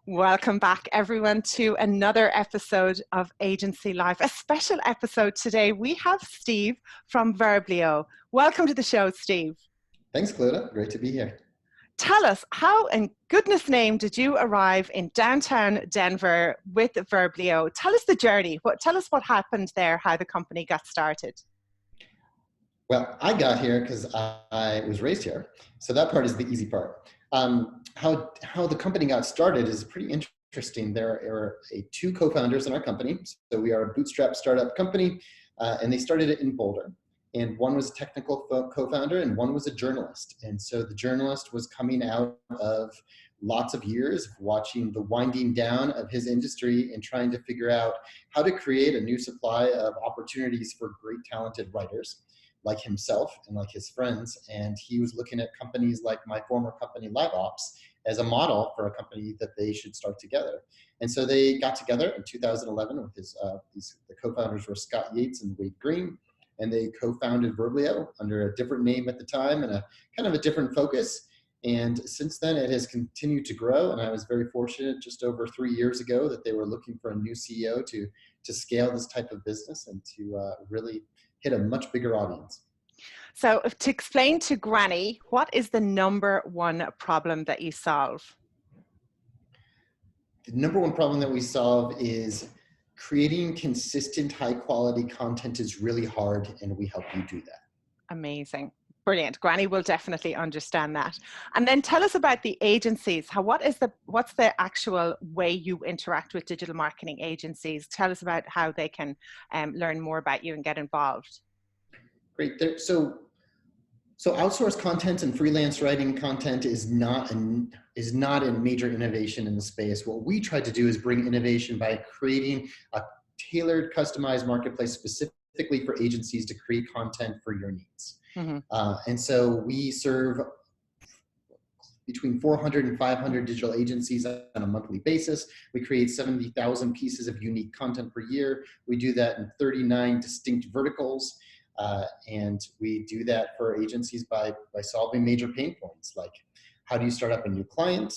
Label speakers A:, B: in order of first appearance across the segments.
A: Welcome back, everyone, to another episode of Agency Live. A special episode today. We have Steve from Verblio. Welcome to the show, Steve.
B: Thanks, Clodagh. Great to be here.
A: Tell us, how in goodness name did you arrive in downtown Denver with Verblio? Tell us the journey. Tell us what happened there, how the company got started.
B: Well, I got here because I was raised here, so that part is the easy part. How the company got started is pretty interesting. There are two co-founders in our company, so we are a bootstrap startup company, and they started it in Boulder. And one was a technical co-founder, and one was a journalist. And so the journalist was coming out of lots of years of watching the winding down of his industry and trying to figure out how to create a new supply of opportunities for great talented writers like himself and like his friends. And he was looking at companies like my former company, LiveOps, as a model for a company that they should start together. And so they got together in 2011 with the co-founders were Scott Yates and Wade Green, and they co-founded Verblio under a different name at the time and a kind of a different focus. And since then, it has continued to grow. And I was very fortunate just over 3 years ago that they were looking for a new CEO to scale this type of business and to really hit a much bigger audience.
A: So to explain to Granny, what is the number one problem that you solve?
B: The number one problem that we solve is creating consistent, high quality content is really hard, and we help you do that.
A: Amazing. Brilliant. Granny will definitely understand that. And then tell us about the agencies. What's the actual way you interact with digital marketing agencies? Tell us about how they can learn more about you and get involved.
B: Great. So outsourced content and freelance writing content is not a major innovation in the space. What we try to do is bring innovation by creating a tailored, customized marketplace specifically for agencies to create content for your needs. Mm-hmm. And so we serve between 400 and 500 digital agencies on a monthly basis. We create 70,000 pieces of unique content per year. We do that in 39 distinct verticals. And we do that for agencies by solving major pain points, like how do you start up a new client,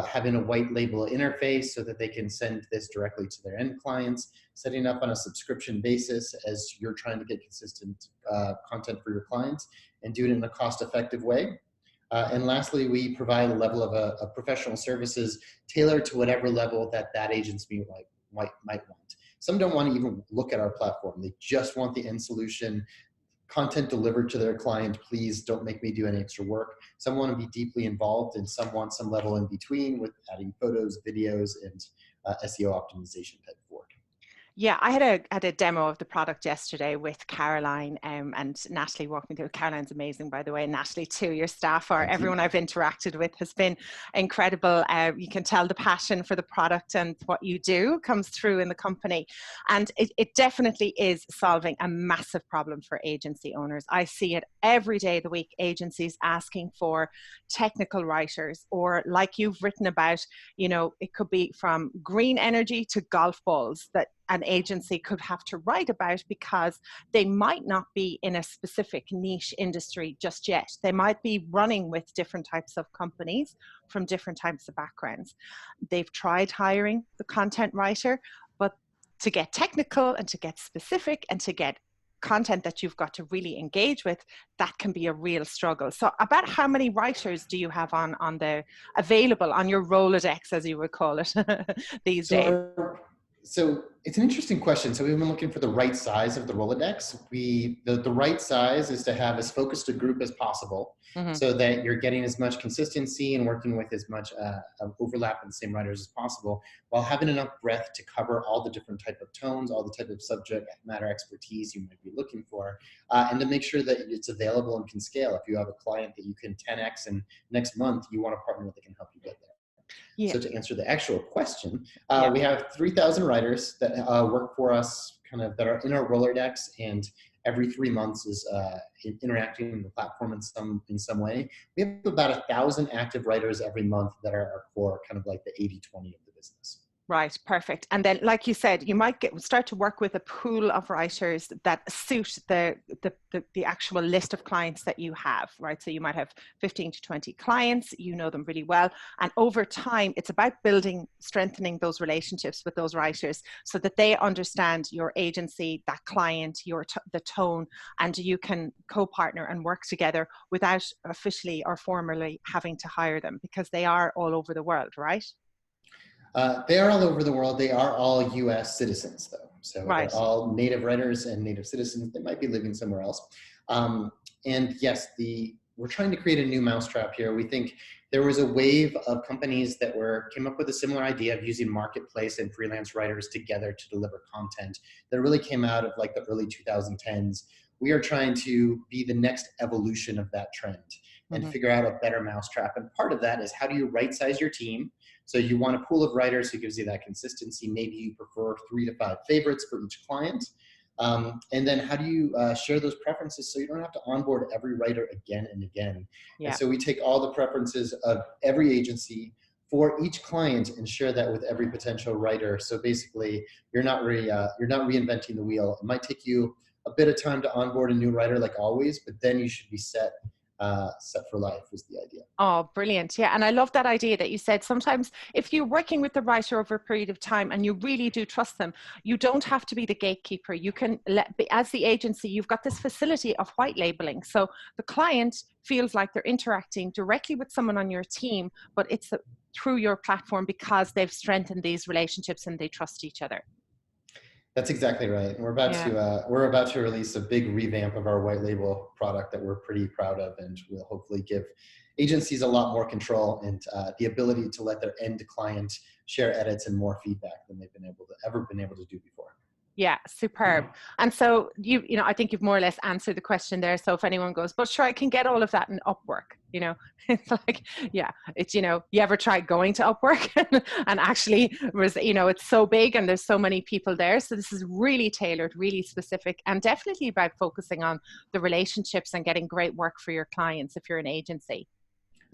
B: having a white label interface so that they can send this directly to their end clients, setting up on a subscription basis as you're trying to get consistent content for your clients, and do it in a cost-effective way. And lastly, we provide a level of a professional services tailored to whatever level that agency might want. Some don't want to even look at our platform. They just want the end solution, content delivered to their client. Please don't make me do any extra work. Some want to be deeply involved, and some want some level in between with adding photos, videos, and SEO optimization type work.
A: Yeah, I had a demo of the product yesterday with Caroline and Natalie walked me through. Caroline's amazing, by the way, and Natalie too. Your staff everyone I've interacted with has been incredible. You can tell the passion for the product and what you do comes through in the company. And it definitely is solving a massive problem for agency owners. I see it every day of the week, agencies asking for technical writers, or like you've written about, it could be from green energy to golf balls that an agency could have to write about because they might not be in a specific niche industry just yet. They might be running with different types of companies from different types of backgrounds. They've tried hiring the content writer, but to get technical and to get specific and to get content that you've got to really engage with, that can be a real struggle. So about how many writers do you have available on your Rolodex, as you would call it, these days?
B: So it's an interesting question. So we've been looking for the right size of the Rolodex. The right size is to have as focused a group as possible, mm-hmm. so that you're getting as much consistency and working with as much overlap in the same writers as possible, while having enough breadth to cover all the different type of tones, all the type of subject matter expertise you might be looking for, and to make sure that it's available and can scale. If you have a client that you can 10x and next month, you want a partner that can help you get there. Yeah. So to answer the actual question, we have 3,000 writers that work for us, that are in our Rolodex, and every 3 months is interacting with the platform in some way. We have about 1,000 active writers every month that are our core, like the 80-20 of the business.
A: Right, perfect. And then, like you said, you might start to work with a pool of writers that suit the actual list of clients that you have, right? So you might have 15 to 20 clients, you know them really well. And over time, it's about strengthening those relationships with those writers so that they understand your agency, that client, the tone, and you can co-partner and work together without officially or formally having to hire them, because they are all over the world, right?
B: They are all over the world. They are all US citizens, though. So
A: Right.
B: they're all native writers and native citizens. They might be living somewhere else. And yes, we're trying to create a new mousetrap here. We think there was a wave of companies that came up with a similar idea of using marketplace and freelance writers together to deliver content that really came out of like the early 2010s. We are trying to be the next evolution of that trend and figure out a better mousetrap. And part of that is, how do you right size your team? So you want a pool of writers who gives you that consistency. Maybe you prefer 3 to 5 favorites for each client. And then how do you share those preferences so you don't have to onboard every writer again and again?
A: Yeah.
B: And so we take all the preferences of every agency for each client and share that with every potential writer. So basically, you're not reinventing the wheel. It might take you a bit of time to onboard a new writer, like always, but then you should be set for life, is the idea.
A: Oh, brilliant. Yeah. And I love that idea that you said sometimes if you're working with the writer over a period of time and you really do trust them, you don't have to be the gatekeeper. You can as the agency, you've got this facility of white labeling. So the client feels like they're interacting directly with someone on your team, but it's through your platform because they've strengthened these relationships and they trust each other.
B: That's exactly right. And we're about to release a big revamp of our white label product that we're pretty proud of, and will hopefully give agencies a lot more control and the ability to let their end client share edits and more feedback than they've ever been able to do before.
A: Yeah, superb. And so I think you've more or less answered the question there. So if anyone goes, but sure, I can get all of that in Upwork, it's like, yeah, it's, you ever tried going to Upwork and actually it's so big and there's so many people there. So this is really tailored, really specific, and definitely about focusing on the relationships and getting great work for your clients if you're an agency.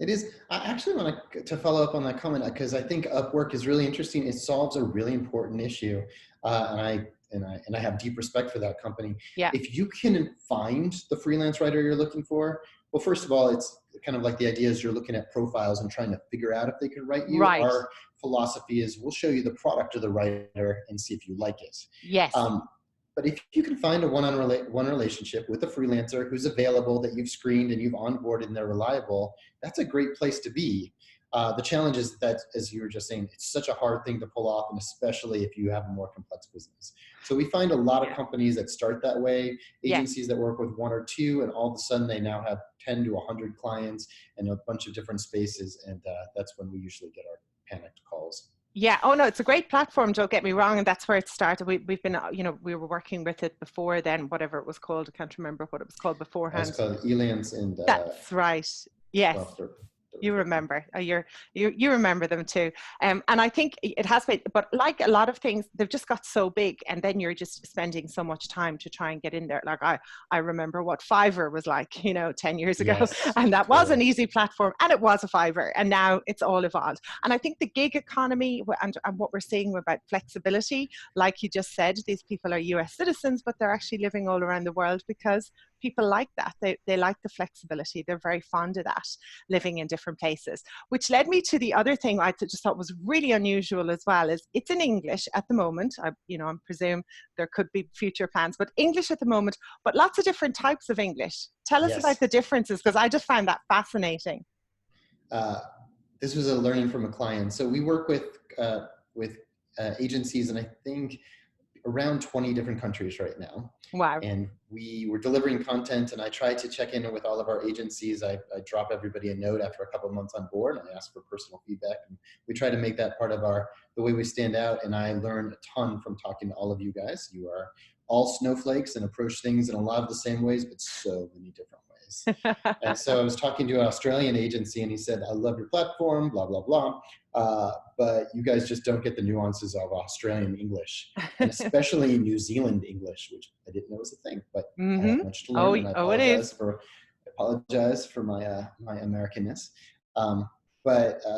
B: It is. I actually want to follow up on that comment, because I think Upwork is really interesting. It solves a really important issue, and I have deep respect for that company.
A: Yeah.
B: If you can find the freelance writer you're looking for, well, first of all, it's kind of like the idea is you're looking at profiles and trying to figure out if they could write you.
A: Right.
B: Our philosophy is we'll show you the product of the writer and see if you like it.
A: Yes.
B: But if you can find a one relationship with a freelancer who's available, that you've screened and you've onboarded and they're reliable, that's a great place to be. The challenge is that, as you were just saying, it's such a hard thing to pull off, and especially if you have a more complex business. So we find a lot of companies that start that way, agencies that work with 1 or 2, and all of a sudden they now have 10 to 100 clients and a bunch of different spaces, and that's when we usually get our panicked calls.
A: Yeah. Oh no, it's a great platform. Don't get me wrong, and that's where it started. We've been, we were working with it before then, whatever it was called. I can't remember what it was called beforehand.
B: It's called Eliance, and
A: that's right. Yes.
B: Well,
A: you remember. You remember them too. And I think it has been, but like a lot of things, they've just got so big, and then you're just spending so much time to try and get in there. Like I remember what Fiverr was like, 10 years ago, and that was an easy platform, and it was a Fiverr, and now it's all evolved. And I think the gig economy and what we're seeing about flexibility, like you just said, these people are US citizens, but they're actually living all around the world because people like that. They like the flexibility. They're very fond of that, living in different places. Which led me to the other thing I just thought was really unusual as well, is it's in English at the moment. I presume there could be future plans, but English at the moment, but lots of different types of English. Tell us about the differences, because I just found that fascinating.
B: This was a learning from a client. So we work with agencies, and I think around 20 different countries right now.
A: Wow.
B: And we were delivering content, and I tried to check in with all of our agencies. I drop everybody a note after a couple of months on board, and I ask for personal feedback. And we try to make that part of the way we stand out. And I learned a ton from talking to all of you guys. You are all snowflakes and approach things in a lot of the same ways, but so many different ways. And so I was talking to an Australian agency, and he said, I love your platform, blah, blah, blah. But you guys just don't get the nuances of Australian English, and especially New Zealand English, which I didn't know was a thing, but I have much to learn, and I apologize for my Americanness.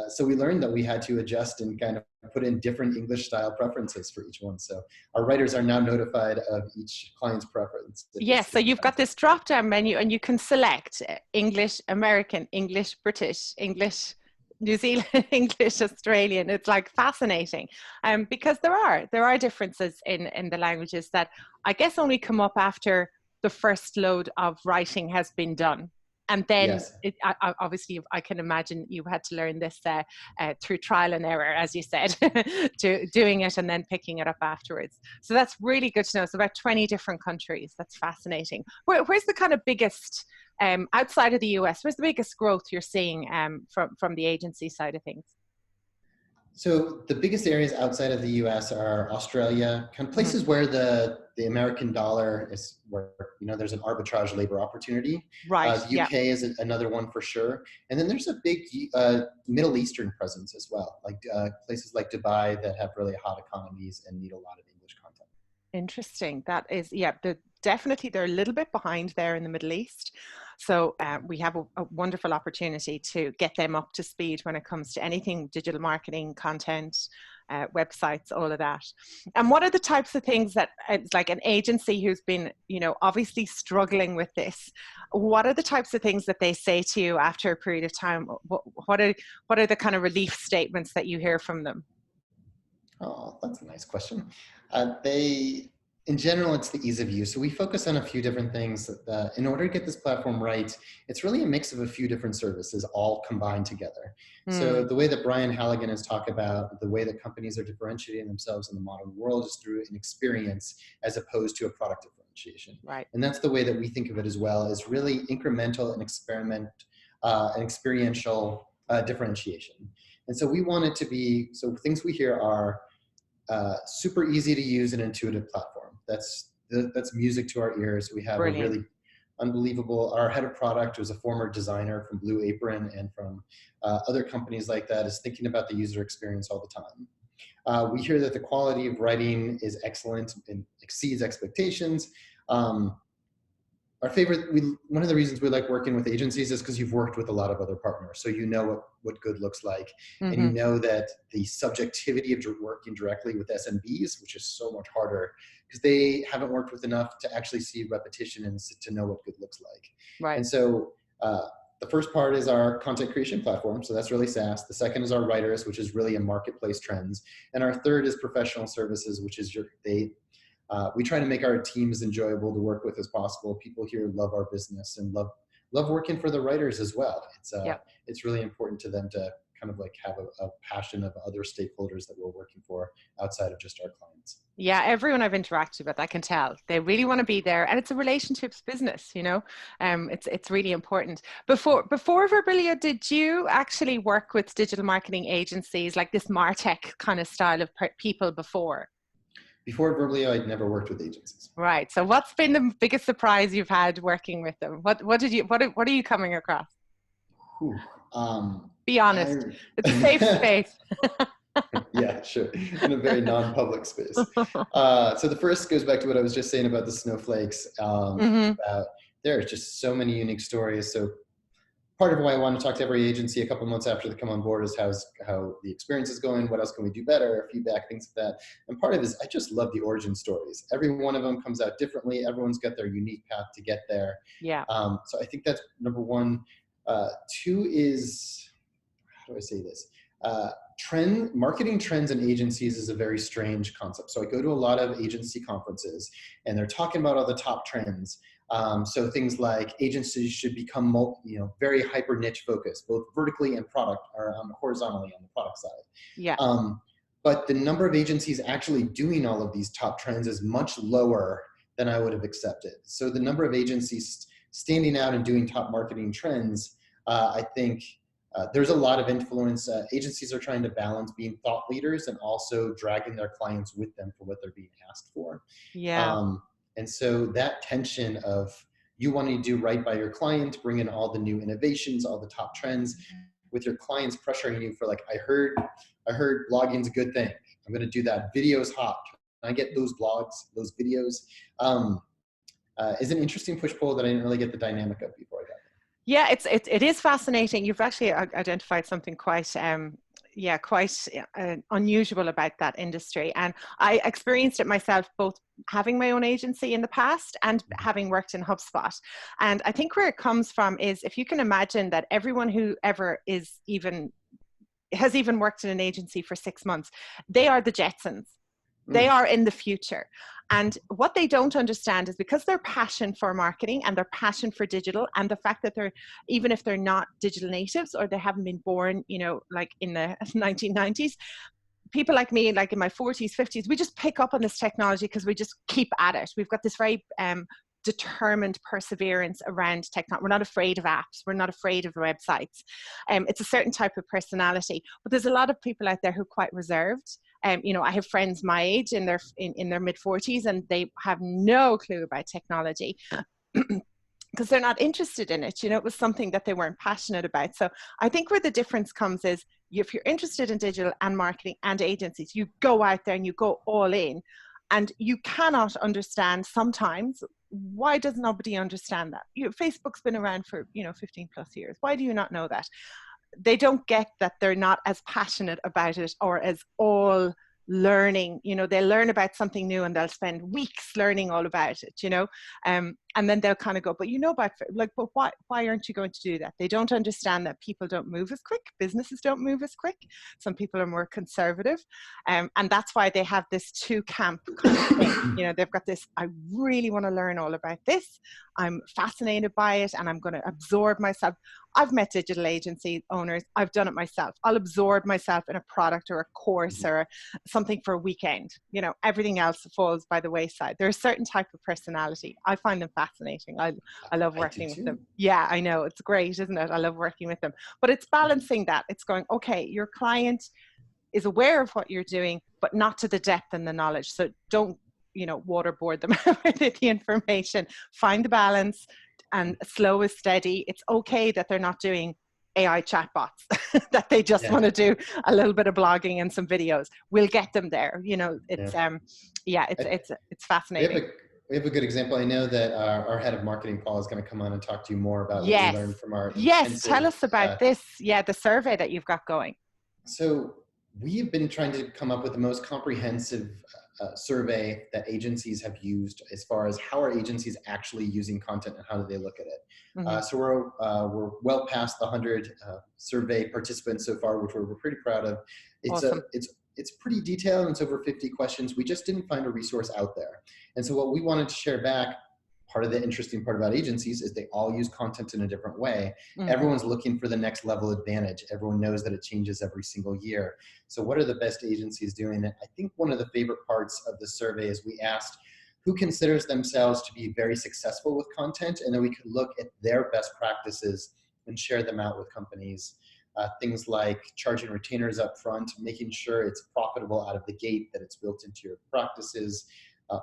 B: So we learned that we had to adjust and kind of put in different English style preferences for each one. So our writers are now notified of each client's preference.
A: Yes, so you've got this drop down menu and you can select English, American, English, British, English, New Zealand, English, Australian. It's like fascinating, because there are differences in the languages that I guess only come up after the first load of writing has been done. And then
B: Yes.
A: obviously I can imagine you had to learn this through trial and error, as you said, to doing it and then picking it up afterwards. So that's really good to know. It's about 20 different countries. That's fascinating. Where's the kind of biggest, outside of the US, where's the biggest growth you're seeing from the agency side of things?
B: So the biggest areas outside of the US are Australia, kind of places where the American dollar is, where, you know, there's an arbitrage labor opportunity.
A: Right.
B: The UK is another one for sure. And then there's a big Middle Eastern presence as well, like places like Dubai that have really hot economies and need a lot of English content.
A: Interesting. That is, yeah, definitely they're a little bit behind there in the Middle East. So we have a wonderful opportunity to get them up to speed when it comes to anything digital marketing, content, websites, all of that. And what are the types of things that, it's like an agency who's been, you know, obviously struggling with this, what are the types of things that they say to you after a period of time? What are the kind of relief statements that you hear from them?
B: Oh, that's a nice question. In general, it's the ease of use. So we focus on a few different things. In order to get this platform right, it's really a mix of a few different services all combined together. So the way that Brian Halligan has talked about the way that companies are differentiating themselves in the modern world is through an experience as opposed to a product differentiation.
A: Right.
B: And that's the way that we think of it as well, is really incremental and experiential differentiation. And so we want it to be, so things we hear are super easy to use and intuitive platform. That's music to our ears. We have
A: Brilliant.
B: a really unbelievable, our head of product was a former designer from Blue Apron and from other companies like that, is thinking about the user experience all the time. We hear that the quality of writing is excellent and exceeds expectations. Our favorite, one of the reasons we like working with agencies is because you've worked with a lot of other partners. So you know what good looks like. And you know that the subjectivity of working directly with SMBs, which is so much harder because they haven't worked with enough to actually see repetition and to know what good looks like.
A: Right.
B: And so the first part is our content creation platform. So that's really SaaS. The second is our writers, which is really a marketplace trends. And our third is professional services, which is we try to make our teams enjoyable to work with as possible. People here love our business and love working for the writers as well. It's really important to them to kind of like have a passion of other stakeholders that we're working for outside of just our clients.
A: Yeah, everyone I've interacted with, I can tell they really want to be there, and it's a relationships business. You know, it's really important. Before Verblio, did you actually work with digital marketing agencies like this MarTech kind of style of people before?
B: Before Verblio, I'd never worked with agencies.
A: Right. So what's been the biggest surprise you've had working with them? What are you coming across? Be honest. It's a safe space.
B: Yeah, sure. In a very non-public space. So the first goes back to what I was just saying about the snowflakes. There are just so many unique stories. So part of why I want to talk to every agency a couple months after they come on board is how the experience is going, what else can we do better, feedback, things like that. And part of it is I just love the origin stories. Every one of them comes out differently. Everyone's got their unique path to get there.
A: Yeah.
B: So I think that's number one. Two is, how do I say this? Marketing trends in agencies is a very strange concept. So I go to a lot of agency conferences and they're talking about all the top trends. So things like agencies should become very hyper niche focused, both vertically and horizontally on the product side.
A: Yeah.
B: But the number of agencies actually doing all of these top trends is much lower than I would have accepted. So the number of agencies standing out and doing top marketing trends, I think there's a lot of influence. Agencies are trying to balance being thought leaders and also dragging their clients with them for what they're being asked for.
A: Yeah.
B: And so that tension of you wanting to do right by your client, bring in all the new innovations, all the top trends, with your clients pressuring you for like, I heard blogging's a good thing. I'm going to do that. Video's hot. Can I get those blogs, those videos? Is an interesting push-pull that I didn't really get the dynamic of before I got there.
A: Yeah, it is fascinating. You've actually identified something quite unusual about that industry. And I experienced it myself, both having my own agency in the past and having worked in HubSpot. And I think where it comes from is, if you can imagine that everyone who ever has even worked in an agency for 6 months, they are the Jetsons. They are in the future. And what they don't understand is, because their passion for marketing and their passion for digital, and the fact that even if they're not digital natives, or they haven't been born, like in the 1990s, people like me, like in my 40s, 50s, we just pick up on this technology because we just keep at it. We've got this very determined perseverance around technology. We're not afraid of apps. We're not afraid of websites. It's a certain type of personality, but there's a lot of people out there who are quite reserved. I have friends my age in their mid 40s, and they have no clue about technology because they're not interested in it. It was something that they weren't passionate about. So I think where the difference comes is, if you're interested in digital and marketing and agencies, you go out there and you go all in. And you cannot understand sometimes, why does nobody understand that? Facebook's been around for 15 plus years. Why do you not know that? They don't get that they're not as passionate about it, or as all learning. They'll learn about something new and they'll spend weeks learning all about it, and then they'll kind of go, but but why aren't you going to do that? They don't understand that people don't move as quick, businesses don't move as quick. Some people are more conservative, and that's why they have this two camp kind of thing. They've got this, I really want to learn all about this, I'm fascinated by it, and I'm going to absorb myself. I've met digital agency owners, I've done it myself. I'll absorb myself in a product or a course or something for a weekend. Everything else falls by the wayside. They're a certain type of personality. I find them fascinating. I love working with them. Yeah, I know. It's great, isn't it? I love working with them. But it's balancing that. It's going, okay, your client is aware of what you're doing, but not to the depth and the knowledge. So don't, waterboard them with the information. Find the balance, and slow is steady. It's okay that they're not doing AI chatbots, that they just want to do a little bit of blogging and some videos. We'll get them there. It's fascinating.
B: We have a good example. I know that our head of marketing, Paul, is going to come on and talk to you more about what we learned from our
A: intensive, tell us about this. The survey that you've got going.
B: So we've been trying to come up with the most comprehensive survey that agencies have used, as far as how are agencies actually using content and how do they look at it. So we're well past the 100 survey participants so far, which we're pretty proud of.
A: Awesome.
B: It's pretty detailed, and it's over 50 questions. We just didn't find a resource out there. And so what we wanted to share back, part of the interesting part about agencies is they all use content in a different way. Everyone's looking for the next level advantage. Everyone knows that it changes every single year. So what are the best agencies doing? I think one of the favorite parts of the survey is we asked who considers themselves to be very successful with content, and then we could look at their best practices and share them out with companies. Things like charging retainers up front, making sure it's profitable out of the gate, that it's built into your practices.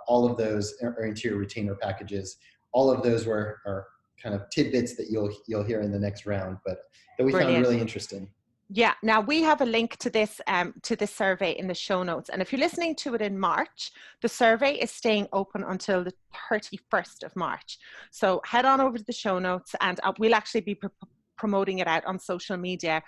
B: All of those are into your retainer packages. All of those are kind of tidbits that you'll hear in the next round, but that we found really interesting.
A: Yeah, now we have a link to this survey in the show notes. And if you're listening to it in March, the survey is staying open until the 31st of March. So head on over to the show notes, and we'll actually be promoting it out on social media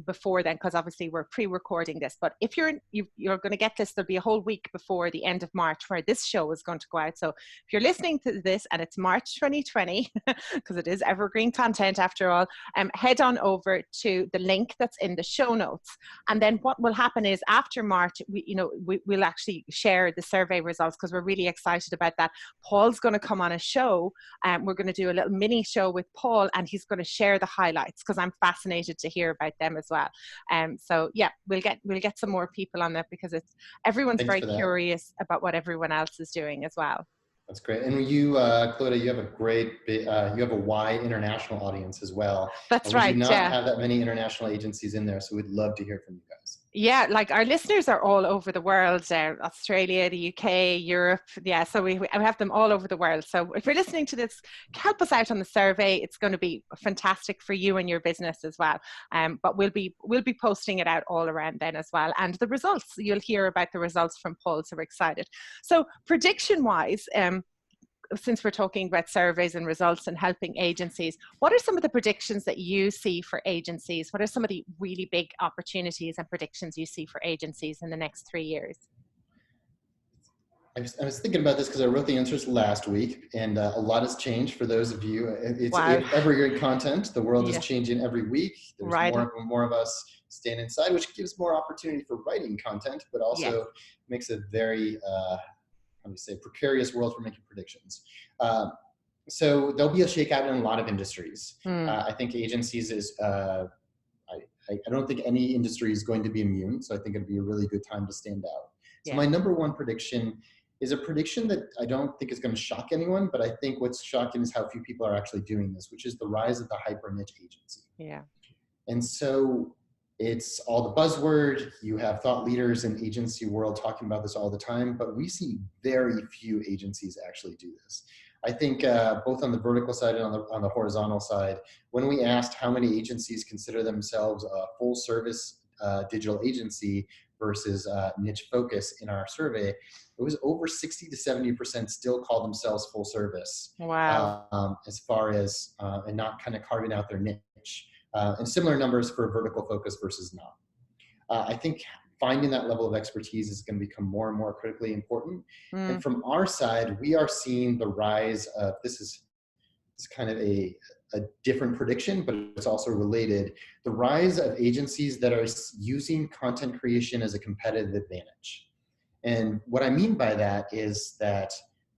A: before then, because obviously we're pre-recording this. But if you're going to get this, there'll be a whole week before the end of March where this show is going to go out. So if you're listening to this and it's March 2020, because it is evergreen content after all, head on over to the link that's in the show notes. And then what will happen is, after March, we'll actually share the survey results, because we're really excited about that. Paul's going to come on a show, and we're going to do a little mini show with Paul, and he's going to share the highlights, because I'm fascinated to hear about them as well. So yeah, we'll get some more people on that, because everyone's very curious about what everyone else is doing as well.
B: That's great. And you, Claudia, you have a great, you have a wide international audience as well.
A: That's right.
B: We do not have that many international agencies in there, so we'd love to hear from you guys.
A: Yeah, like our listeners are all over the world, Australia, the UK, Europe. Yeah, so we have them all over the world. So if you're listening to this, help us out on the survey. It's going to be fantastic for you and your business as well. But we'll be posting it out all around then as well. And the results, you'll hear about the results from Paul, so we're excited. So prediction-wise, since we're talking about surveys and results and helping agencies, what are some of the predictions that you see for agencies? What are some of the really big opportunities and predictions you see for agencies in the next 3 years?
B: I was thinking about this because I wrote the answers last week, and a lot has changed for those of you. It's
A: Wow.
B: evergreen content. The world is
A: Yeah.
B: changing every week. There's
A: Right.
B: more of us staying inside, which gives more opportunity for writing content, but also
A: Yes.
B: makes a very, how do you say, precarious world for making predictions. So there'll be a shakeout in a lot of industries. I think agencies is, I don't think any industry is going to be immune. So I think it'd be a really good time to stand out. So
A: Yeah.
B: my number one prediction is a prediction that I don't think is going to shock anyone, but I think what's shocking is how few people are actually doing this, which is the rise of the hyper niche agency.
A: Yeah.
B: And so it's all the buzzword. You have thought leaders in agency world talking about this all the time, but we see very few agencies actually do this. I think both on the vertical side and on the horizontal side, when we asked how many agencies consider themselves a full service digital agency versus niche focus in our survey, it was over 60 to 70% still call themselves full service.
A: Wow.
B: As far as, and not kind of carving out their niche. And similar numbers for vertical focus versus not. I think finding that level of expertise is going to become more and more critically important. And from our side, we are seeing the rise of, this is kind of a different prediction, but it's also related, the rise of agencies that are using content creation as a competitive advantage. And what I mean by that is that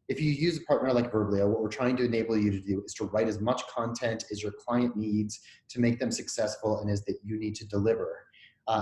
B: if you use a partner like Verblio, what we're trying to enable you to do is to write as much content as your client needs to make them successful and as that you need to deliver,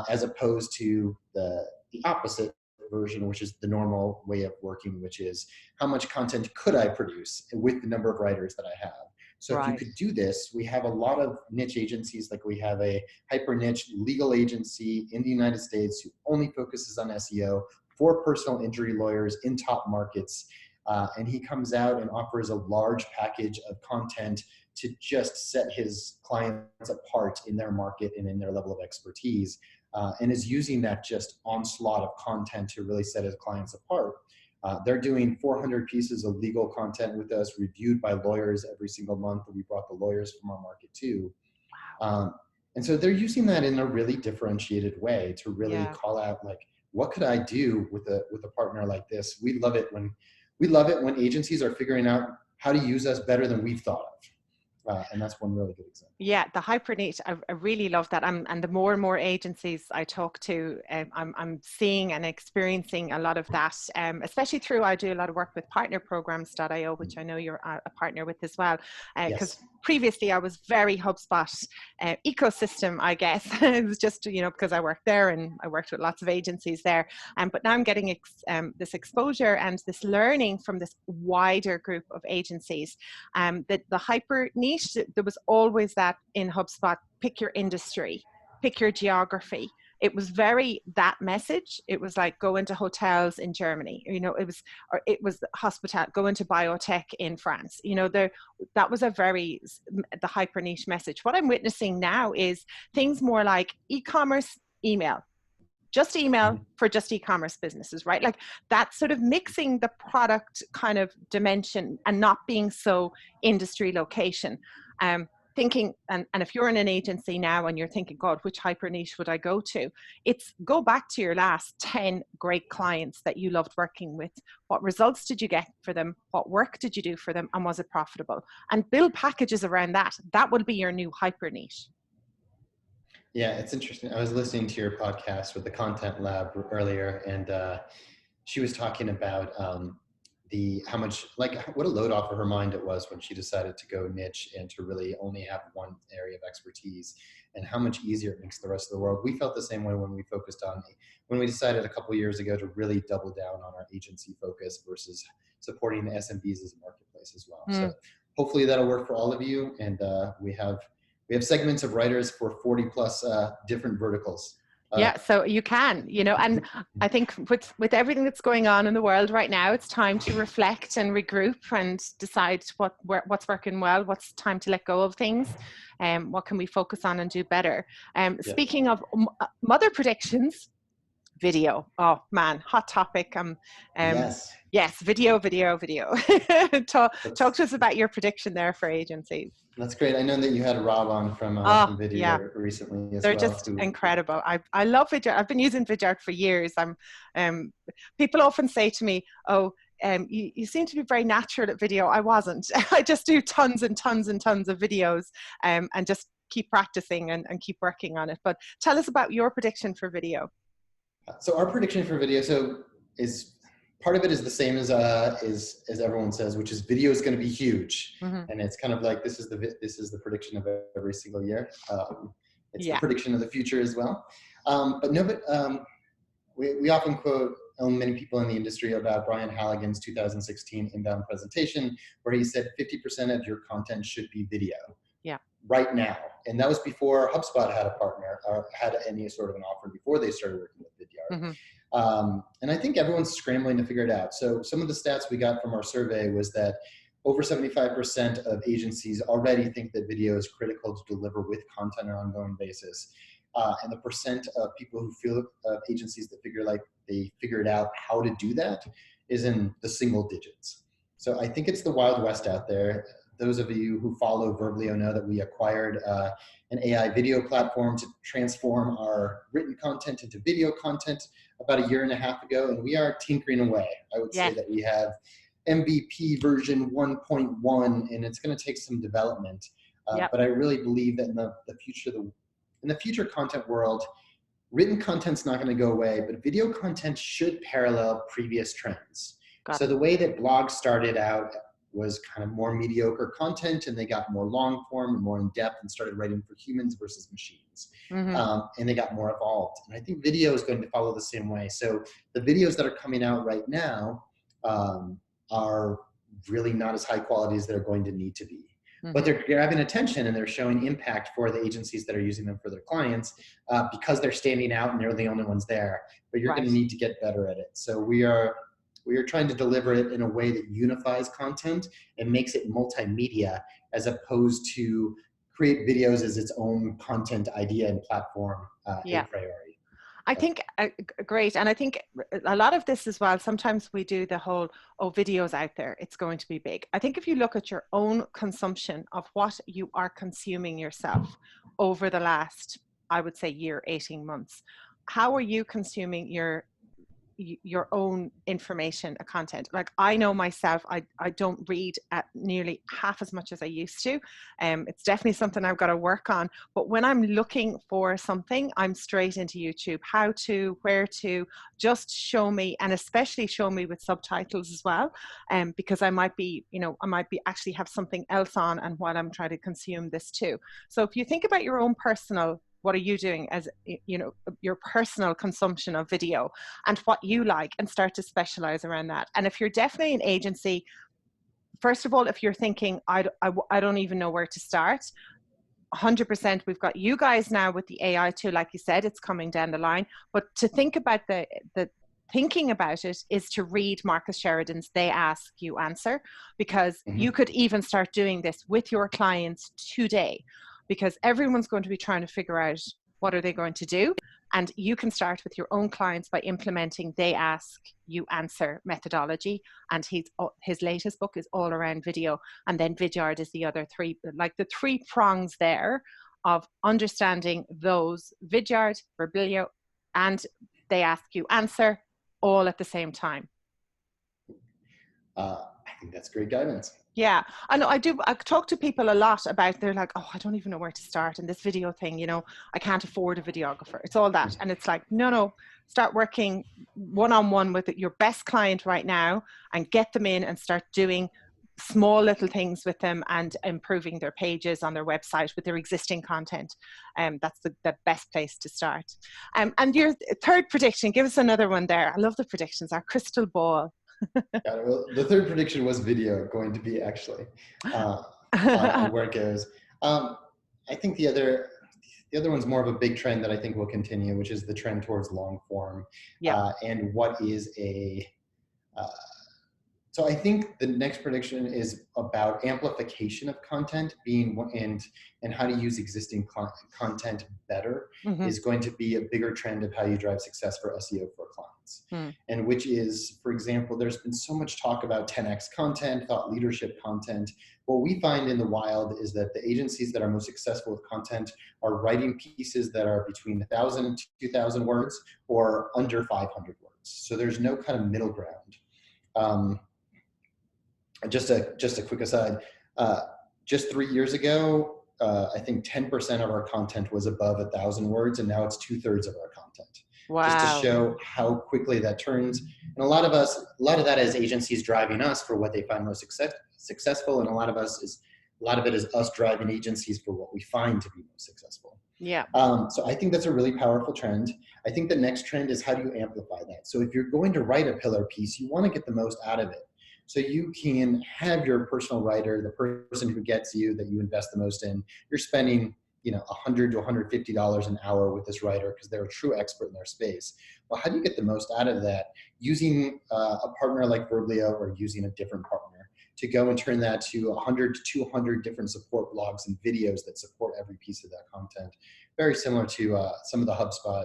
B: as opposed to the opposite version, which is the normal way of working, which is how much content could I produce with the number of writers that I have. So if you could do this, we have a lot of niche agencies, like we have a hyper niche legal agency in the United States who only focuses on SEO for personal injury lawyers in top markets. And he comes out and offers a large package of content to just set his clients apart in their market and in their level of expertise, and is using that just onslaught of content to really set his clients apart. They're doing 400 pieces of legal content with us, reviewed by lawyers every single month. We brought the lawyers from our market too. And so they're using that in a really differentiated way to really call out, like, what could I do with a partner like this? We love it when agencies are figuring out how to use us better than we've thought of. And that's one really good example.
A: Yeah, the hyper niche, I really love that. And the more and more agencies I talk to, I'm seeing and experiencing a lot of that, especially through, I do a lot of work with partnerprograms.io, which I know you're a partner with as well. Because previously I was very HubSpot ecosystem, I guess. It was just, because I worked there and I worked with lots of agencies there. But now I'm getting this exposure and this learning from this wider group of agencies. That the hyper niche, there was always that in HubSpot, pick your industry, pick your geography. It was very that message. It was like, go into hotels in Germany. It was hospitality, go into biotech in France. That was the hyper niche message. What I'm witnessing now is things more like e-commerce, email. Just email for just e-commerce businesses, right? Like that sort of mixing the product kind of dimension and not being so industry location. Thinking, and if you're in an agency now and you're thinking, God, which hyper niche would I go to? It's go back to your last 10 great clients that you loved working with. What results did you get for them? What work did you do for them? And was it profitable? And build packages around that. That would be your new hyper niche.
B: Yeah, it's interesting. I was listening to your podcast with the Content Lab earlier, and she was talking about how much, like, what a load off of her mind it was when she decided to go niche and to really only have one area of expertise, and how much easier it makes the rest of the world. We felt the same way when we decided a couple of years ago to really double down on our agency focus versus supporting the SMBs as a marketplace as well. So hopefully that'll work for all of you, and we have segments of writers for 40 plus different verticals.
A: Yeah, so you can, and I think with everything that's going on in the world right now, it's time to reflect and regroup and decide what's working well, what's time to let go of things, what can we focus on and do better. Speaking of mother predictions, Video. Oh man, hot topic.
B: Yes.
A: Yes, video. Talk
B: That's
A: to us about your prediction there for agencies.
B: that's great. I know that you had Rob on
A: Oh
B: from
A: yeah,
B: Vidyard recently as
A: they're
B: well,
A: just
B: who
A: incredible. I love Vidyard. I've been using Vidyard for years. People often say to me, "Oh, you seem to be very natural at video." I wasn't. I just do tons and tons and tons of videos, and just keep practicing and keep working on it. But tell us about your prediction for video.
B: so our prediction for video is part of it is the same as everyone says, which is video is going to be huge,
A: Mm-hmm.
B: and it's kind of like this is the prediction of every single year. It's the
A: Yeah.
B: prediction of the future as well. We often quote many people in the industry about Brian Halligan's 2016 inbound presentation, where he said 50% of your content should be video.
A: Yeah.
B: Right now. And that was before HubSpot had a partner or had any sort of an offer before they started working with Vidyard.
A: Mm-hmm.
B: And I think everyone's scrambling to figure it out. So some of the stats we got from our survey was that over 75% of agencies already think that video is critical to deliver with content on an ongoing basis. And the percent of people who feel agencies that they figured out how to do that is in the single digits. So I think it's the Wild West out there. Those of you who follow Verblio know that we acquired an AI video platform to transform our written content into video content about a year and a half ago, and we are tinkering away. I would say that we have MVP version 1.1, and it's going to take some development. But I really believe that in the future content world, written content's not going to go away, but video content should parallel previous trends. So the way that blogs started out was kind of more mediocre content, and they got more long form and more in depth and started writing for humans versus machines. Mm-hmm. And they got more evolved. And I think video is going to follow the same way. So the videos that are coming out right now are really not as high quality as they're going to need to be. Mm-hmm. But they're grabbing attention and they're showing impact for the agencies that are using them for their clients because they're standing out and they're the only ones there. But you're going to need to get better at it. So we are trying to deliver it in a way that unifies content and makes it multimedia, as opposed to create videos as its own content idea and platform a priority.
A: I think great. And I think a lot of this as well, sometimes we do the whole, video's out there, it's going to be big. I think if you look at your own consumption of what you are consuming yourself over the last, I would say, year, 18 months, how are you consuming your own information, content? Like, I know myself, I don't read at nearly half as much as I used to. It's definitely something I've got to work on. But when I'm looking for something, I'm straight into YouTube. How to, where to, just show me, and especially show me with subtitles as well. Because I might be actually have something else on, and while I'm trying to consume this too. So if you think about your own personal, what are you doing as, your personal consumption of video and what you like, and start to specialize around that. And if you're definitely an agency, first of all, if you're thinking, I don't even know where to start, 100%, we've got you guys now with the AI too, like you said, it's coming down the line. But to think about the thinking about it is to read Marcus Sheridan's They Ask, You Answer, because you could even start doing this with your clients today, because everyone's going to be trying to figure out what are they going to do. And you can start with your own clients by implementing They Ask, You Answer methodology. And his latest book is all around video. And then Vidyard is the other three, like the three prongs there of understanding those: Vidyard, Verblio, and They Ask, You Answer, all at the same time.
B: I think that's great guidance.
A: Yeah, I know. I talk to people a lot about, they're like, I don't even know where to start in this video thing. I can't afford a videographer. It's all that. And it's like, no, start working one-on-one with your best client right now and get them in and start doing small little things with them and improving their pages on their website with their existing content. That's the best place to start. And your third prediction, give us another one there. I love the predictions, our crystal ball.
B: Well, the third prediction was video going to be actually on where it goes. I think the other one's more of a big trend that I think will continue, which is the trend towards long form. And what is So I think the next prediction is about amplification of content and how to use existing content better
A: Mm-hmm.
B: is going to be a bigger trend of how you drive success for SEO for clients.
A: Mm.
B: And which is, for example, there's been so much talk about 10x content, thought leadership content. What we find in the wild is that the agencies that are most successful with content are writing pieces that are between 1,000 and 2,000 words or under 500 words. So there's no kind of middle ground. Just a quick aside, just 3 years ago, I think 10% of our content was above 1,000 words, and now it's 2/3 of our content.
A: Wow.
B: Just to show how quickly that turns. And a lot of that is agencies driving us for what they find most successful, and a lot of it is us driving agencies for what we find to be most successful.
A: Yeah.
B: So I think that's a really powerful trend. I think the next trend is how do you amplify that? So if you're going to write a pillar piece, you want to get the most out of it. So you can have your personal writer, the person who gets you, that you invest the most in. You're spending, $100 to $150 an hour with this writer because they're a true expert in their space. Well, how do you get the most out of that? Using a partner like Verblio or using a different partner to go and turn that to 100 to 200 different support blogs and videos that support every piece of that content. Very similar to some of the HubSpot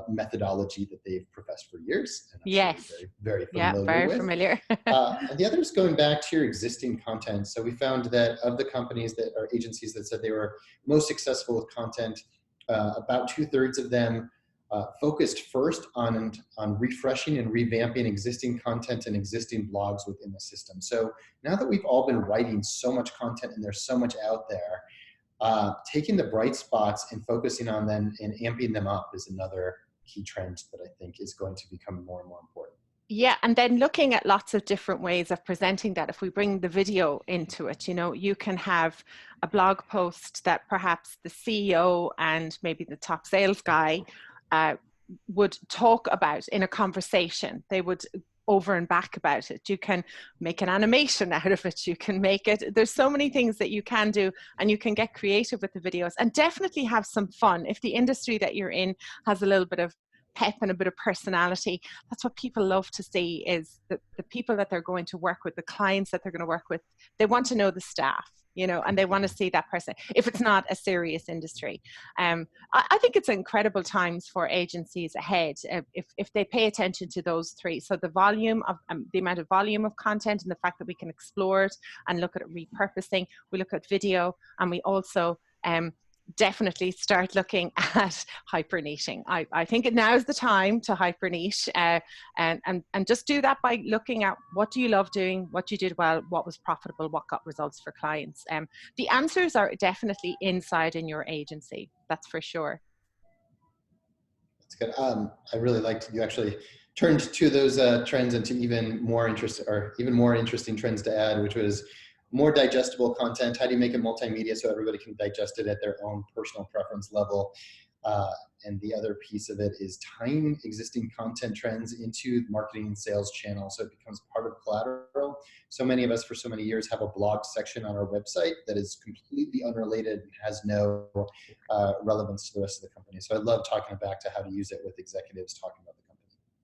B: methodology that they've professed for years. And I'm
A: Yes.
B: sure very
A: Yeah,
B: familiar
A: very
B: with.
A: familiar.
B: And the other is going back to your existing content. So we found that of the companies that are agencies that said they were most successful with content, about 2/3 of them focused first on refreshing and revamping existing content and existing blogs within the system. So now that we've all been writing so much content and there's so much out there, taking the bright spots and focusing on them and amping them up is another key trend that I think is going to become more and more important.
A: Yeah, and then looking at lots of different ways of presenting that. If we bring the video into it, you can have a blog post that perhaps the CEO and maybe the top sales guy would talk about in a conversation. They would over and back about it. You can make an animation out of it. You can make it, there's so many things that you can do, and you can get creative with the videos and definitely have some fun. If the industry that you're in has a little bit of pep and a bit of personality, that's what people love to see, is the people that they're going to work with, the clients that they're going to work with. They want to know the staff, and they want to see that person if it's not a serious industry. I think it's incredible times for agencies ahead if they pay attention to those three. So the volume of the amount of volume of content, and the fact that we can explore it and look at it repurposing. We look at video, and we also definitely start looking at hyper niching. I think now is the time to hyper niche, and just do that by looking at what do you love doing, what you did well, what was profitable, what got results for clients. The answers are definitely inside in your agency, that's for sure.
B: That's good. I really liked you actually turned to those trends into even more interesting trends to add, which was more digestible content. How do you make it multimedia so everybody can digest it at their own personal preference level? And the other piece of it is tying existing content trends into marketing and sales channels so it becomes part of collateral. So many of us for so many years have a blog section on our website that is completely unrelated and has no relevance to the rest of the company. So I love talking back to how to use it with executives talking about the company.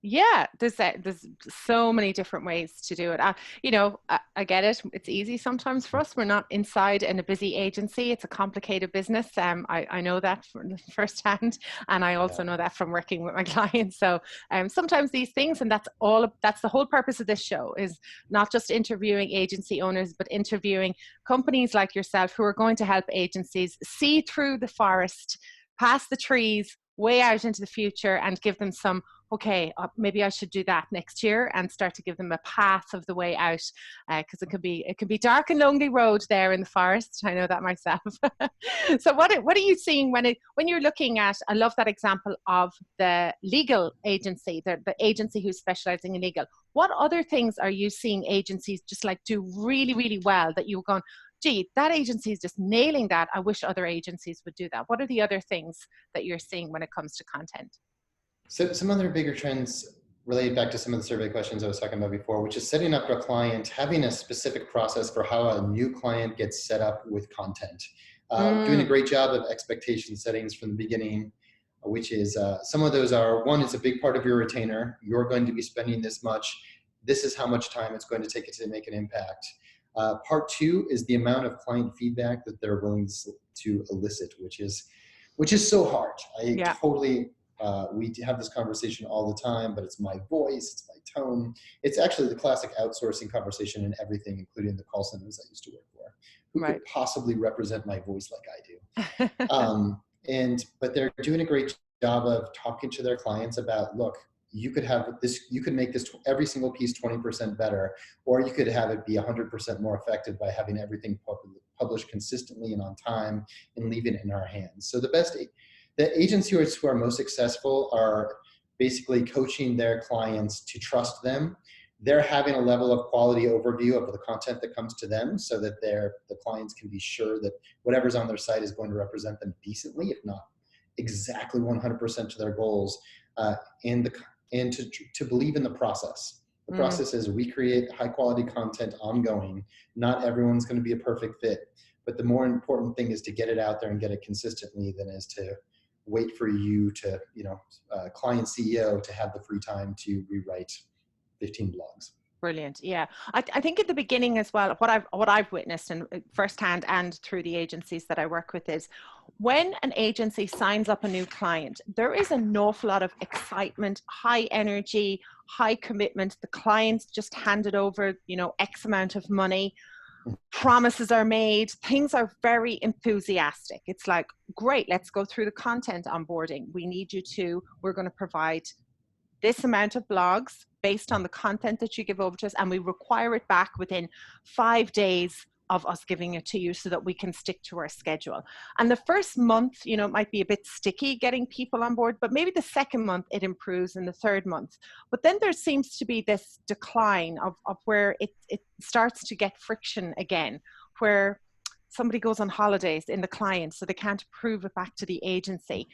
A: Yeah, there's so many different ways to do it. I get it. It's easy sometimes for us. We're not inside in a busy agency. It's a complicated business. I know that firsthand, and I also know that from working with my clients. So sometimes these things, and that's the whole purpose of this show, is not just interviewing agency owners, but interviewing companies like yourself who are going to help agencies see through the forest, past the trees, way out into the future, and give them some, okay, maybe I should do that next year, and start to give them a path of the way out, because it can be dark and lonely road there in the forest. I know that myself. So what are you seeing when you're looking at, I love that example of the legal agency, the agency who's specializing in legal. What other things are you seeing agencies just like do really, really well that you've gone, gee, that agency is just nailing that. I wish other agencies would do that. What are the other things that you're seeing when it comes to content?
B: So some other bigger trends related back to some of the survey questions I was talking about before, which is setting up a client, having a specific process for how a new client gets set up with content. Doing a great job of expectation settings from the beginning, which is some of those are, one, it's a big part of your retainer. You're going to be spending this much. this is how much time it's going to take it to make an impact. Part two is the amount of client feedback that they're willing to elicit, which is so hard. Totally, we have this conversation all the time, but it's my voice, it's my tone. It's actually the classic outsourcing conversation in everything, including the call centers I used to work for. Who could possibly represent my voice like I do? But they're doing a great job of talking to their clients about, look, you could have this, you could make this every single piece 20% better, or you could have it be 100% more effective by having everything published consistently and on time and leave it in our hands. So the agencies who are most successful are basically coaching their clients to trust them. They're having a level of quality overview of the content that comes to them so that the clients can be sure that whatever's on their site is going to represent them decently, if not exactly 100% to their goals, and to believe in the process. The process is we create high quality content ongoing. Not everyone's going to be a perfect fit, but the more important thing is to get it out there and get it consistently than is to wait for you to, client CEO to have the free time to rewrite 15 blogs.
A: Brilliant. Yeah. I think at the beginning as well, what I've witnessed and firsthand and through the agencies that I work with is when an agency signs up a new client, there is an awful lot of excitement, high energy, high commitment. The client's just handed over, X amount of money. Promises are made. Things are very enthusiastic. It's like, great, let's go through the content onboarding. We're going to provide this amount of blogs based on the content that you give over to us, and we require it back within 5 days of us giving it to you so that we can stick to our schedule. And the first month, it might be a bit sticky getting people on board, but maybe the second month it improves in the third month. But then there seems to be this decline of where it starts to get friction again, where somebody goes on holidays in the client, so they can't approve it back to the agency.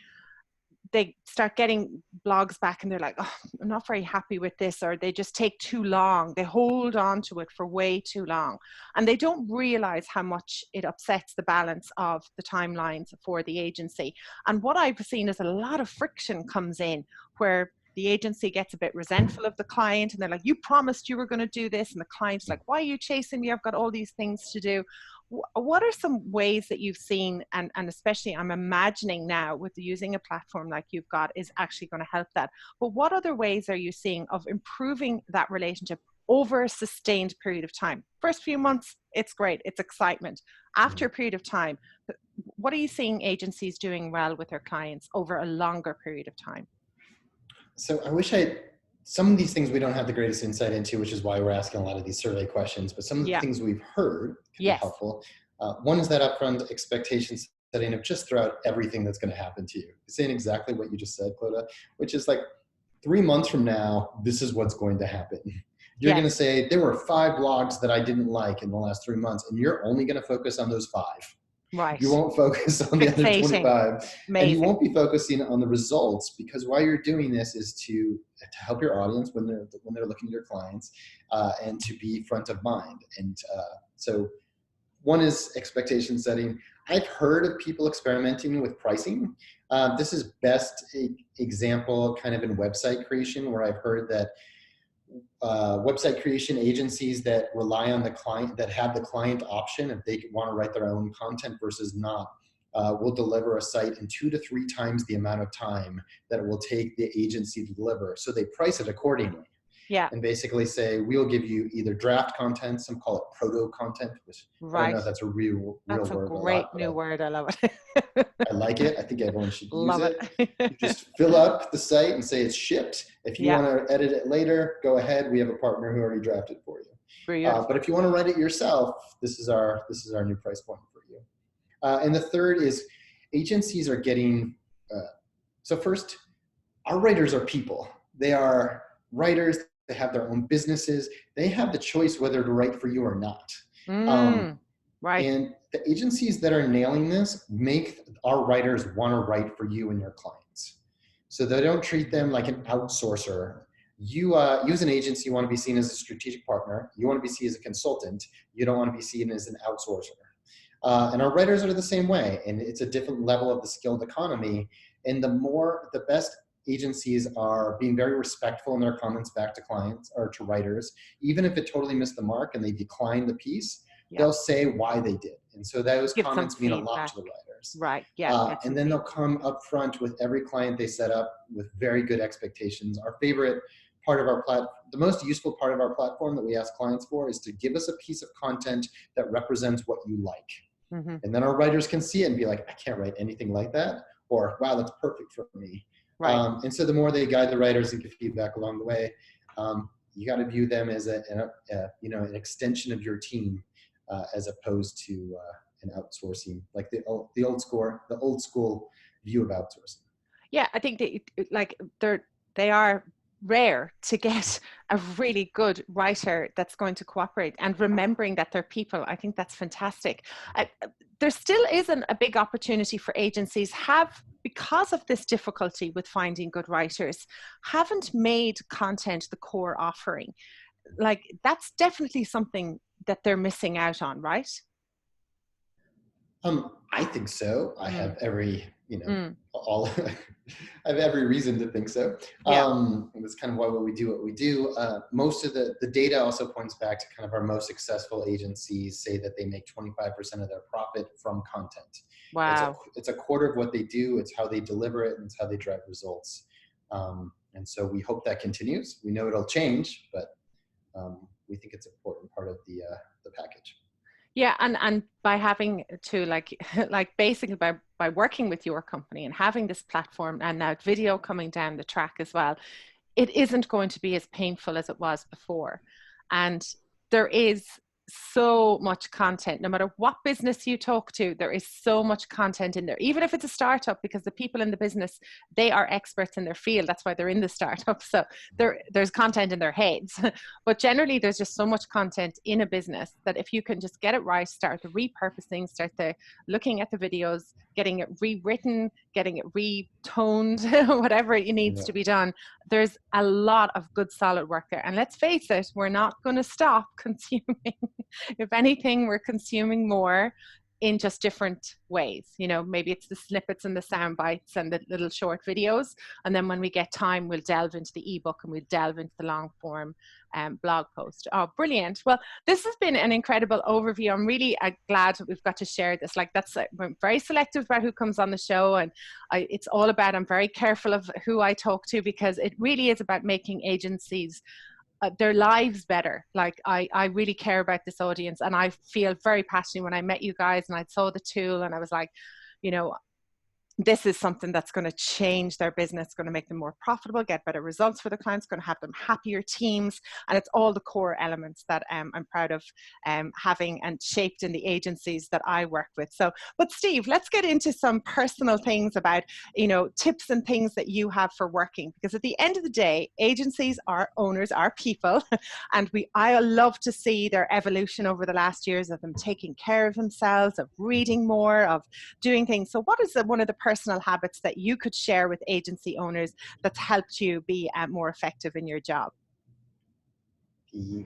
A: They start getting blogs back and they're like, oh, I'm not very happy with this, or they just take too long. They hold on to it for way too long. And they don't realize how much it upsets the balance of the timelines for the agency. And what I've seen is a lot of friction comes in where the agency gets a bit resentful of the client and they're like, you promised you were going to do this. And the client's like, why are you chasing me? I've got all these things to do. What are some ways that you've seen, and especially I'm imagining now with using a platform like you've got is actually going to help that, but what other ways are you seeing of improving that relationship over a sustained period of time? First few months, it's great, it's excitement. After a period of time, what are you seeing agencies doing well with their clients over a longer period of time?
B: So I wish some of these things we don't have the greatest insight into, which is why we're asking a lot of these survey questions, but some of the things we've heard can be helpful. One is that upfront expectation setting of just throw out everything that's going to happen to you. Saying exactly what you just said, Clodagh, which is like 3 months from now, this is what's going to happen. You're going to say, there were 5 blogs that I didn't like in the last 3 months, and you're only going to focus on those 5.
A: Right.
B: You won't focus on the other 25.
A: Amazing.
B: And you won't be focusing on the results, because why you're doing this is to help your audience when they're looking at your clients, and to be front of mind. And so one is expectation setting. I've heard of people experimenting with pricing. This is best example kind of in website creation, where I've heard that website creation agencies that rely on the client, that have the client option if they want to write their own content versus not, will deliver a site in 2 to 3 times the amount of time that it will take the agency to deliver. So they price it accordingly. Yeah. And basically say, we'll give you either draft content, some call it proto content, which I don't know if that's a real word.
A: That's a great new word. I love it.
B: I like it. I think everyone should use it. You just fill up the site and say it's shipped. If you want to edit it later, go ahead. We have a partner who already drafted for you. But if you want to write it yourself, this is our new price point for you. And the third is agencies are getting, so first, our writers are people. They are writers. They have their own businesses. They have the choice whether to write for you or not. Right. And the agencies that are nailing this make our writers want to write for you and your clients. So they don't treat them like an outsourcer. You as an agency, you want to be seen as a strategic partner. You want to be seen as a consultant. You don't want to be seen as an outsourcer. And our writers are the same way. And it's a different level of the skilled economy. And the best agencies are being very respectful in their comments back to clients or to writers. Even if it totally missed the mark and they decline the piece,
A: Yeah.
B: they'll say why they did. And so those
A: Give some
B: comments mean a lot
A: feedback.
B: to the writers.
A: Right. Yeah. Get some
B: And then they'll
A: feedback.
B: come up front with every client they set up with very good expectations. Our favorite part of our the most useful part of our platform that we ask clients for is to give us a piece of content that represents what you like.
A: Mm-hmm.
B: And then our writers can see it and be like, I can't write anything like that. Or, wow, that's perfect for me.
A: Right.
B: And so the more they guide the writers and give feedback along the way, you got to view them as an extension of your team, as opposed to an outsourcing, like the old school view of outsourcing.
A: Yeah, I think they are rare to get a really good writer that's going to cooperate, and remembering that they're people. I think that's fantastic. There still isn't a big opportunity for agencies because of this difficulty with finding good writers, haven't made content the core offering. Like, that's definitely something that they're missing out on, right?
B: I think so. I have every, all, I have every reason to think so.
A: Yeah.
B: That's kind of why we do what we do. Most of the data also points back to kind of our most successful agencies say that they make 25% of their profit from content.
A: Wow.
B: It's a quarter of what they do. It's how they deliver it, and it's how they drive results. And so we hope that continues. We know it'll change, but we think it's an important part of the package.
A: Yeah, and by having to like basically by working with your company and having this platform, and now video coming down the track as well, it isn't going to be as painful as it was before. And there is so much content. No matter what business you talk to, there is so much content in there, even if it's a startup, because the people in the business, they are experts in their field. That's why they're in the startup. So there's content in their heads. But generally, there's just so much content in a business that if you can just get it right, start the repurposing, start the looking at the videos, getting it rewritten, getting it retoned, whatever it needs to be done, there's a lot of good solid work there. And let's face it, we're not going to stop consuming. If anything, we're consuming more in just different ways. Maybe it's the snippets and the sound bites and the little short videos. And then when we get time, we'll delve into the ebook and we'll delve into the long form blog post. Oh, brilliant. Well, this has been an incredible overview. I'm really glad that we've got to share this. We're very selective about who comes on the show. And it's all about, I'm very careful of who I talk to, because it really is about making agencies their lives better. Like I really care about this audience, and I feel very passionate. When I met you guys and I saw the tool, and I was like, this is something that's going to change their business, going to make them more profitable, get better results for the clients, going to have them happier teams. And it's all the core elements that I'm proud of having and shaped in the agencies that I work with. So, but Steve, let's get into some personal things about, tips and things that you have for working, because at the end of the day, agencies are owners, are people. And I love to see their evolution over the last years of them taking care of themselves, of reading more, of doing things. So what is one of the personal habits that you could share with agency owners that's helped you be more effective in your job?
B: I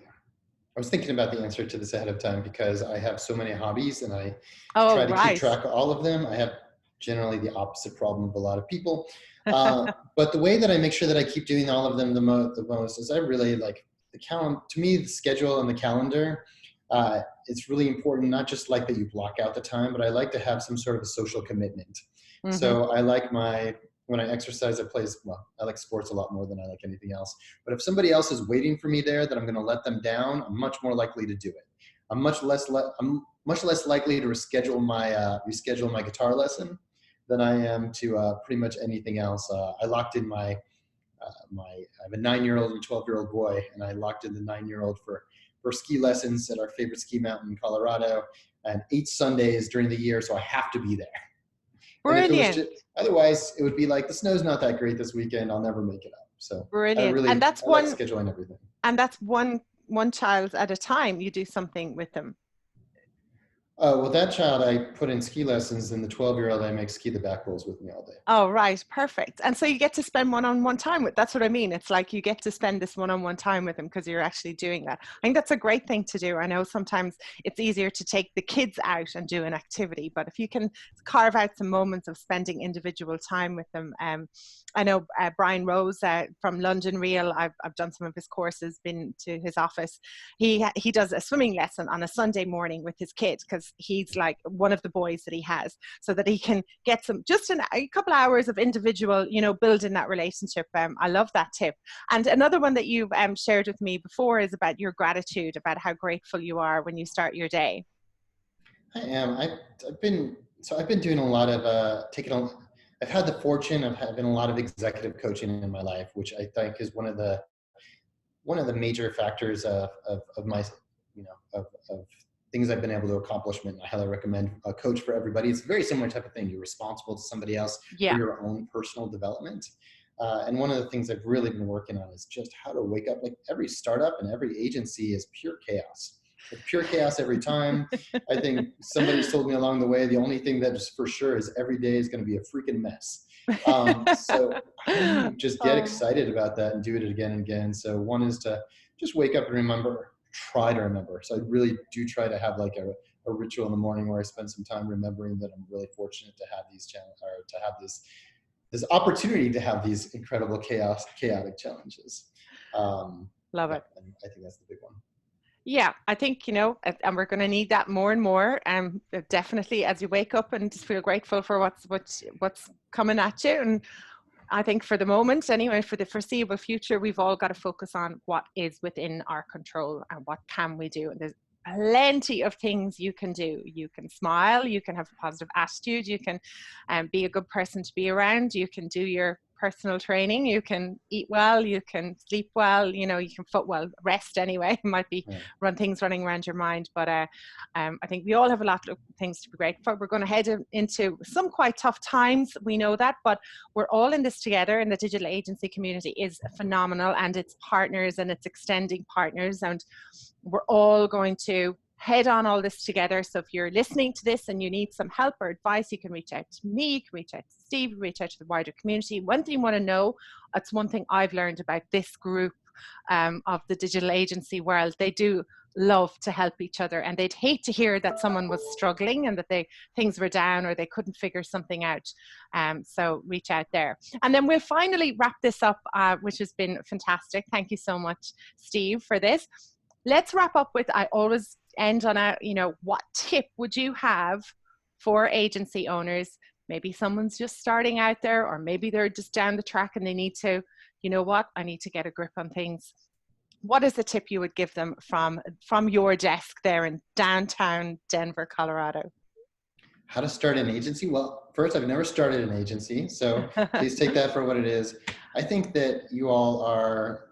B: was thinking about the answer to this ahead of time, because I have so many hobbies and I try to keep track of all of them. I have generally the opposite problem of a lot of people. But the way that I make sure that I keep doing all of them the most is I really like the calendar. To me, the schedule and the calendar, it's really important, not just like that you block out the time, but I like to have some sort of a social commitment. Mm-hmm. So I like when I exercise, I like sports a lot more than I like anything else. But if somebody else is waiting for me there, that I'm going to let them down, I'm much more likely to do it. I'm much less likely to reschedule my guitar lesson than I am to pretty much anything else. I locked in I have a 9-year-old and a 12-year-old boy, and I locked in the 9-year-old for ski lessons at our favorite ski mountain in Colorado, and 8 Sundays during the year, so I have to be there.
A: Brilliant.
B: Otherwise, it would be like, the snow's not that great this weekend, I'll never make it up. So
A: brilliant.
B: I like scheduling everything.
A: And that's one child at a time. You do something with them.
B: Well, that child I put in ski lessons, and the 12-year-old I make ski the back rolls with me all day.
A: Oh, right. Perfect. And so you get to spend one-on-one time with, that's what I mean. It's like you get to spend this one-on-one time with them because you're actually doing that. I think that's a great thing to do. I know sometimes it's easier to take the kids out and do an activity, but if you can carve out some moments of spending individual time with them. I know Brian Rose from London Real, I've done some of his courses, been to his office. He does a swimming lesson on a Sunday morning with his kid because he's like one of the boys that he has, so that he can get some, just a couple hours of individual, building that relationship. I love that tip. And another one that you've shared with me before is about your gratitude, about how grateful you are when you start your day.
B: I am. I've been doing a lot of I've had the fortune of having a lot of executive coaching in my life, which I think is one of the major factors of my, of things I've been able to accomplish. And I highly recommend a coach for everybody. It's a very similar type of thing. You're responsible to somebody else for
A: Yeah.
B: your own personal development. And one of the things I've really been working on is just how to wake up. Like every startup and every agency is pure chaos. It's pure chaos every time. I think somebody's told me along the way, the only thing that is for sure is every day is going to be a freaking mess. So how do you just get excited about that and do it again and again? So one is to just wake up and try to remember. So I really do try to have like a ritual in the morning where I spend some time remembering that I'm really fortunate to have these challenges, or to have this opportunity to have these incredible chaotic challenges.
A: Love it.
B: And I think that's the big one.
A: Yeah, I think, and we're going to need that more and more. Definitely as you wake up and just feel grateful for what's coming at you. And I think for the moment, anyway, for the foreseeable future, we've all got to focus on what is within our control and what can we do. And there's plenty of things you can do. You can smile, you can have a positive attitude, you can be a good person to be around, you can do your personal training, you can eat well, you can sleep well, you can rest anyway. Might be things running around your mind, but I think we all have a lot of things to be grateful for. We're going to head into some quite tough times, we know that, but we're all in this together, and the digital agency community is phenomenal, and its partners and its extending partners, and we're all going to head on all this together. So if you're listening to this and you need some help or advice, you can reach out to me, you can reach out to Steve, reach out to the wider community. One thing you want to know, it's one thing I've learned about this group of the digital agency world. They do love to help each other, and they'd hate to hear that someone was struggling and that things were down or they couldn't figure something out. So reach out there. And then we'll finally wrap this up, which has been fantastic. Thank you so much, Steve, for this. Let's wrap up with, I always end on what tip would you have for agency owners? Maybe someone's just starting out there, or maybe they're just down the track and they need to, I need to get a grip on things. What is the tip you would give them from your desk there in downtown Denver, Colorado?
B: How to start an agency? Well, first, I've never started an agency, so please take that for what it is. I think that you all are,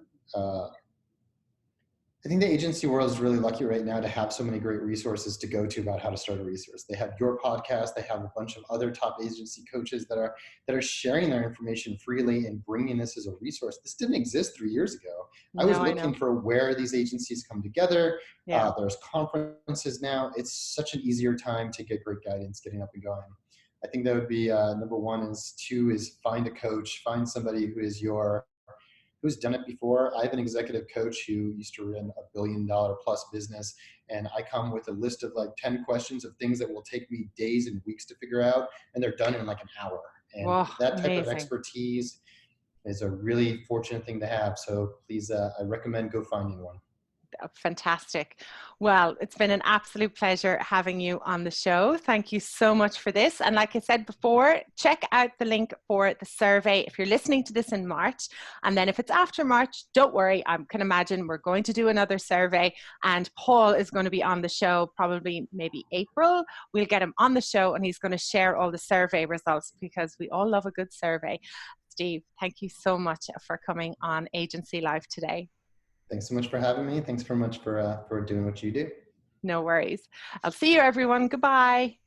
B: I think the agency world is really lucky right now to have so many great resources to go to about how to start a resource. They have your podcast. They have a bunch of other top agency coaches that are sharing their information freely and bringing this as a resource. This didn't exist 3 years ago. I was looking for where these agencies come together. Yeah. There's conferences now. It's such an easier time to get great guidance, getting up and going. I think that would be number one. Two is find a coach, find somebody who's done it before. I have an executive coach who used to run $1 billion plus business, and I come with a list of like 10 questions of things that will take me days and weeks to figure out, and they're done in like an hour. And that type of expertise is a really fortunate thing to have. So please, I recommend go finding one.
A: Fantastic. Well, it's been an absolute pleasure having you on the show. Thank you so much for this. And like I said before, check out the link for the survey if you're listening to this in March. And then if it's after March, don't worry. I can imagine we're going to do another survey, and Paul is going to be on the show probably maybe April. We'll get him on the show and he's going to share all the survey results, because we all love a good survey. Steve, thank you so much for coming on Agency Live today.
B: Thanks so much for having me. Thanks so much for doing what you do.
A: No worries. I'll see you, everyone. Goodbye.